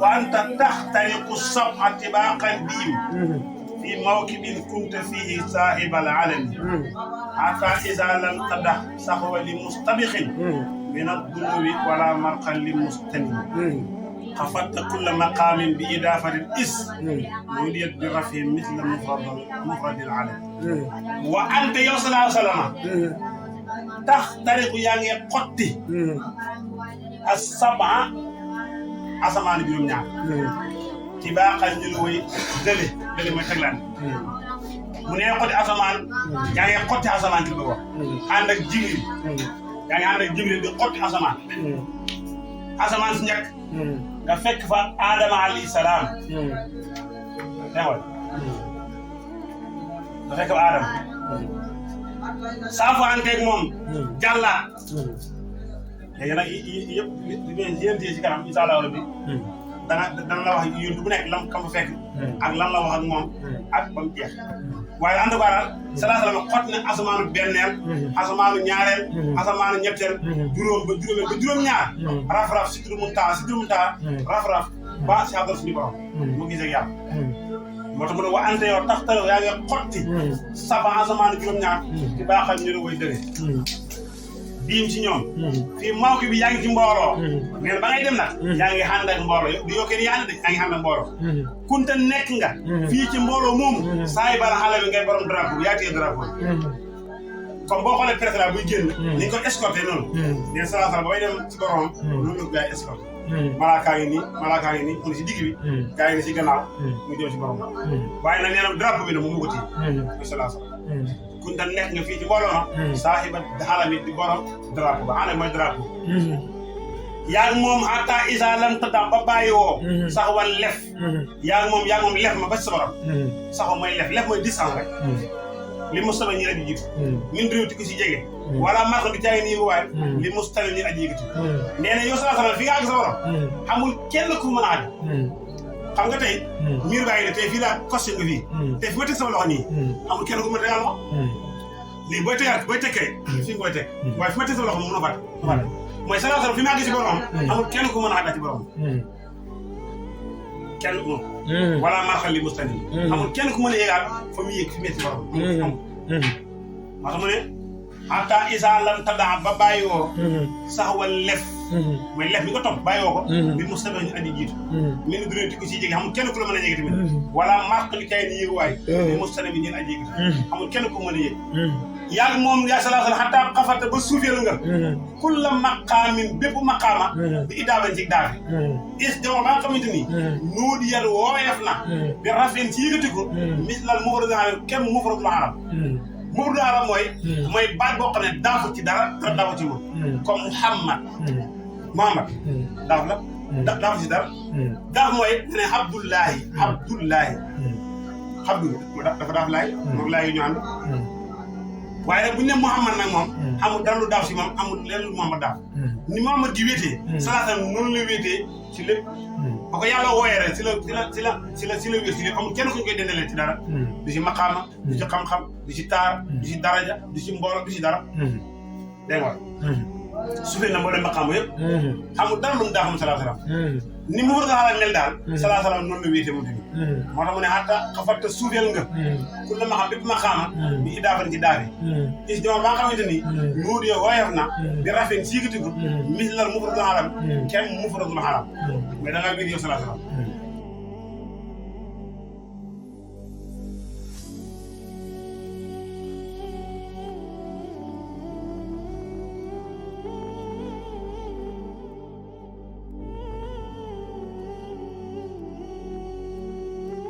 وأنت تخترق السبع طباقا بهم في موكب كنت فيه صاحب العلم حتى إذا لم تدع سهو لمستبخ من الذنوب ولا مرقا لمستنم خفضت كل مقام بإضافة الإس وليت برفع مثل مفرد العلم وأنت يا صلى الله عليه وسلم تخترق يعني قطي السبع أسمان بيوم نعم طباقا جلوي دلي ما تغلان mu ne xotti asamaan yaa ngi xotti asamaan ci boobu ànd ak jibril yaa ngi ànd ak jibril di xotti asamaan asamaan si njëkk nga fekk fa Adama alayhi salaam teewal nga fekk fa Adama saafu anteeg moom jàllaat léegi nag yëpp yéen ci kanam incha allah rabbi dana la wax yónni bu nekk lam kam fa fekk ak lan la wax ak moom ak ba mu jeex waaye ànd ko daal sallallahu alayhi wa sallam xott na asamaanu benneel asamaanu ñaareel asamaanu ñetteel juróom ba juróom-ñaar raf-raf sidru muntaha raf-raf ba si àggal suñu borom mu gisee ak yàlla moo tax mu ne wa ante yow tax taw yaa ngi xotti saba asamaanu juróom-ñaar ci baaxal ñu ne way dëgg biim ci ñoom fii mawki bi yaa ngi ci mbooloo mais ba ngay dem nag yaa ngi ànd ak mbooloo du yokkee ni yaa ngi ànd ak mbooloo kunta nekk nga fii ci mbooloo moomu saay bala xale bi ngay borom drapeau yaa téye drapeau comme boo xoolee président buy génn ni ko escorté noonu ne salaa ba bay dem ci borom noonu la ko gaa yi escorté malaakaa ngi nii mu ngi si digg bi gaa yi ni si gannaaw mu jëm si borom waaye nag nee na drapeau bi nag moom mu ko téye muy salaa kunta nekk nga fii ci mbooloo ma saaxiba xalami di borom drapeau ba ana mooy drapeau yaa ngi moom hatta isa lam tadam ba bàyyi woo sax wan lef yaa ngi moom lef ma ba ci sa borom saxo mooy lef mooy distance rek li mustama ñi aji jiitu min réewti ko si jege wala marko di caagi nii waaye li mustama ñi aji yëkkati nee na yow sallallahu fi nga àgg sa borom xamul kenn ku mën a àgg xam nga tey miir baa ngi ne tey fii laa costé nga fii tey fi ma teg sama loxo nii amul kenn ku ma tegal loxo lii booy teg kay fii nga koy teg waaye fi ma teg sama loxo mën a fàtte mooy sallallahu fi ma àgg si borom amul kenn ku mën a àgg ci borom kenn moom wala marxal li mustani amul kenn ku mën a yéegaal fa mu yéeg fi mu yéeg si borom amul moo tax mu ne hatta isa lan tadaa ba bàyyi woo sax wal lef mooy lef bi ko topp bàyyi woo ko bi mu sebe ñu andi jiitu mi ni durée ti ko si jege xamul kenn ku la mën a yéeg tamit wala marque li kay ni yéeg waay bi mu sebe ñeen aji yéeg xamul kenn ku mën a yéeg yaa moom yaa sallallahu alayhi hatta xafata ba suufeel nga kulla maqaamin bépp maqaama bi idaaban ci daafe is dama ba nga xamante ni nuudi yar wooyeef na bi rafin ci yëkkati ko mislal mufradul alam kenn mufradul alam mufradul alam mooy baat boo xam ne daafu ci dara daafu ci moom comme Muhammad daaf la daafu ci dara daaf mooy ne Abdullahi Abdu dafa daaf laay moom laay yu ñu ànd waaye nag bu ñu ne Muhammad nag moom amul dara lu daaf si moom amul leen lu Muhammad daaf ni Muhammad di wéetee salaatam noonu la wéetee ci lépp ba ko yàlla wooyee rek si la wéet si lépp amul kenn ku ñu koy dendalee ci dara du si maqaama du si xam-xam du si taar du si daraja du si mbooloo du si dara dégg nga su fekkee na mboolem maqaama yëpp amul dara lu mu daafam salaam ni mu war a xalaat mel daal salaam noonu la wéetee moom tamit moo tax mu ne hatta xafatta suufeel nga ku la ma xam bépp maqaama bi idaafan ci daafe is dama ba nga xamante ni nuur yo woyof na di rafet siigatiku mislal mufradul alam kenn mufradul alam mais da ngaa wéet yow salaam